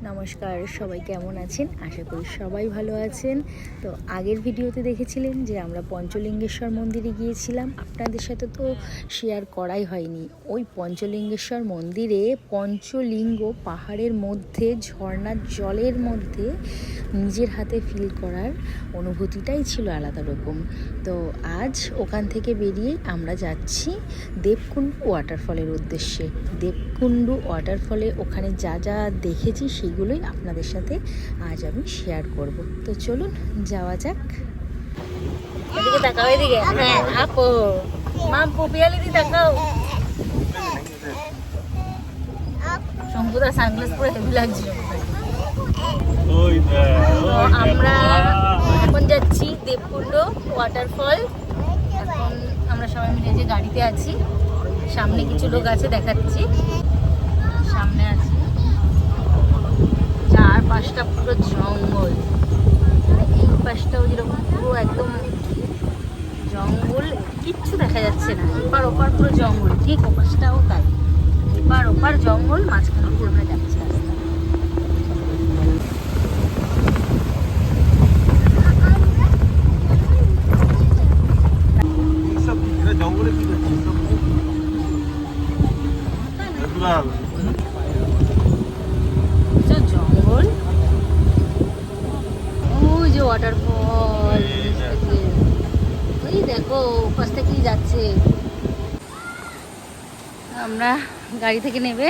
নমস্কার, সবাই কেমন আছেন? আশা করি সবাই ভালো আছেন। তো আগের ভিডিওতে দেখেছিলেন যে আমরা পঞ্চলিঙ্গেশ্বর মন্দিরে গিয়েছিলাম। আপনাদের সাথে তো শেয়ার করাই হয়নি। ওই পঞ্চলিঙ্গেশ্বর মন্দিরে পঞ্চলিঙ্গ পাহাড়ের মধ্যে ঝর্ণার জলের মধ্যে নিজের হাতে ফিল করার অনুভূতিটাই ছিল আলাদা রকম। তো আজ ওখান থেকে বেরিয়ে আমরা যাচ্ছি দেবকুণ্ড ওয়াটারফলের উদ্দেশ্যে। দেবকুণ্ড ওয়াটারফলে ওখানে যা যা দেখেছি সেগুলোই আপনাদের সাথে আজ আমি শেয়ার করব। তো চলুন যাওয়া যাক। এদিকে তাকাও, এদিকে। হ্যাঁ আপু, মা পপিয়ালি দি তাকাও। শঙ্কুদা সানগ্লাস পরে হেভি লাগছিল। তো আমরা এখন যাচ্ছি দেবকুণ্ড ওয়াটারফল। এখন আমরা সবাই মিলে যে গাড়িতে আছি, সামনে কিছু লোক আছে দেখাচ্ছি। সামনে আছে চার পাঁচটা পুরো জঙ্গল, এই পাশটাও যেরকম পুরো একদম জঙ্গল, কিচ্ছু দেখা যাচ্ছে না। এপার ওপার পুরো জঙ্গল, ঠিক ওপাশটাও তাই। এপার ওপার জঙ্গল, মাঝখানে দিয়ে আমরা যাচ্ছি রাস্তা। জঙ্গলে কি জঙ্গল, ওই যে ওয়াটারফল, ওই দেখো ওপাশ থেকেই যাচ্ছে। আমরা গাড়ি থেকে নেমে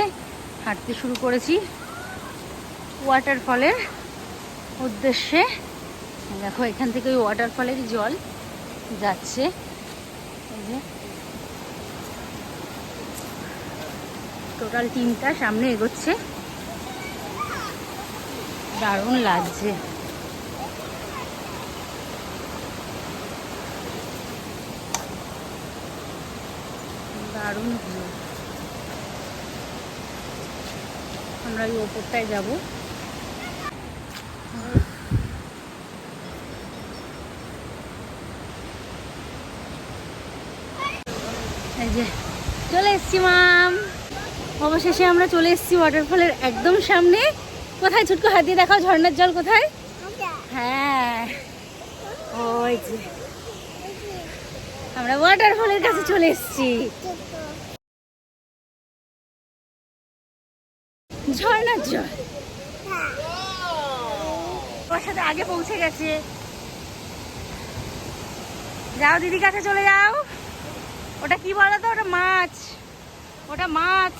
হাঁটতে শুরু করেছি ওয়াটারফলের উদ্দেশ্যে। দেখো এখান থেকে ওই ওয়াটারফলেরই জল যাচ্ছে। এই যে টোটাল টিমটা সামনে এগোচ্ছে, দারুণ লাগছে। দারুণ ভিউ। আমরা এই ওপরটায় যাব। এই যে চলে এসছি মাম, অবশেষে আমরা চলে এসেছি ওয়াটারফলের একদম সামনে। কোথায় ছুটকো, হাত দিয়ে দেখাও ঝর্ণার জল কোথায়। হ্যাঁ ওই যে আমরা ওয়াটারফলের কাছে চলে এসেছি। ঝর্ণার জল ওর সাথে আগে পৌঁছে গেছে। যাও দিদির কাছে চলে যাও। ওটা কি বলো তো? ওটা মাছ, ওটা মাছ।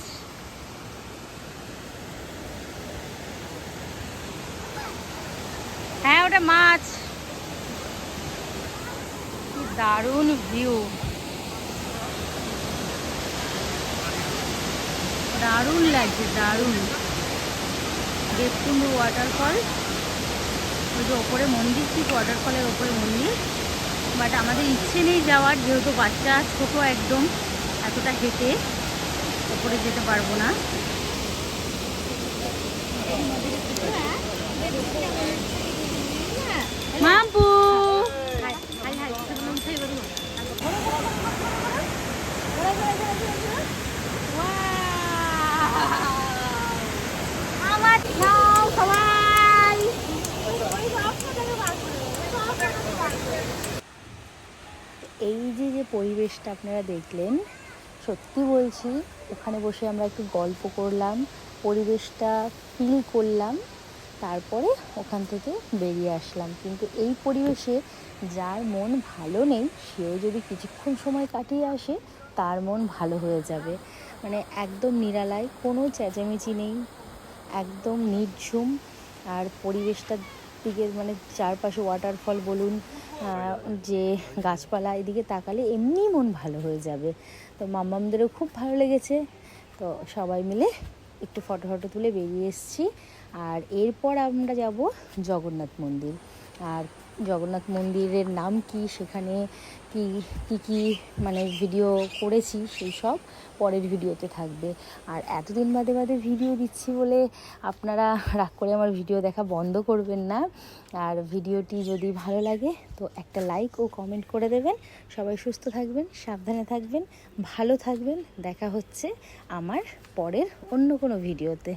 হ্যাঁ ওটা মাছ। দারুণ ভিউ, দারুণ লাগছে, দারুণ। দেবকুণ্ড ওয়াটারফল, ওই যে ওপরে মন্দির, ঠিক ওয়াটারফলের ওপরে মন্দির। বাট আমাদের ইচ্ছে নেই যাওয়ার, যেহেতু বাচ্চা ছোট একদম, এতটা হেঁটে ওপরে যেতে পারবো না। মাম্পু এই যে পরিবেশটা আপনারা দেখলেন, সত্যি বলছি ওখানে বসে আমরা একটু গল্প করলাম, পরিবেশটা ফিল করলাম, তারপরে ওখান থেকে বেরিয়ে আসলাম। কিন্তু এই পরিবেশে যার মন ভালো নেই সেও যদি কিছুক্ষণ সময় কাটিয়ে আসে তার মন ভালো হয়ে যাবে। মানে একদম নিরালায়, কোনো চেঁচামেচি নেই, একদম নির্ঝুম। আর পরিবেশটার দিকে মানে চারপাশে ওয়াটারফল বলুন, যে গাছপালা, এদিকে তাকালে এমনি মন ভালো হয়ে যাবে। তো মাম্মামদেরও খুব ভালো লেগেছে। তো সবাই মিলে একটু ফটো তুলে বেরিয়ে এসেছি। আর এরপর আমরা যাব জগন্নাথ মন্দির। আর জগন্নাথ মন্দিরের নাম কি, সেখানে কি মানে ভিডিও করেছি সেই সব পরের ভিডিওতে থাকবে। আর এতদিন বাদে ভিডিও দিচ্ছি বলে আপনারা রাগ করে আমার ভিডিও দেখা বন্ধ করবেন না। আর ভিডিওটি যদি ভালো লাগে তো একটা লাইক ও কমেন্ট করে দেবেন। সবাই সুস্থ থাকবেন, সাবধানে থাকবেন, ভালো থাকবেন। দেখা হচ্ছে আমার পরের অন্য কোনো ভিডিওতে।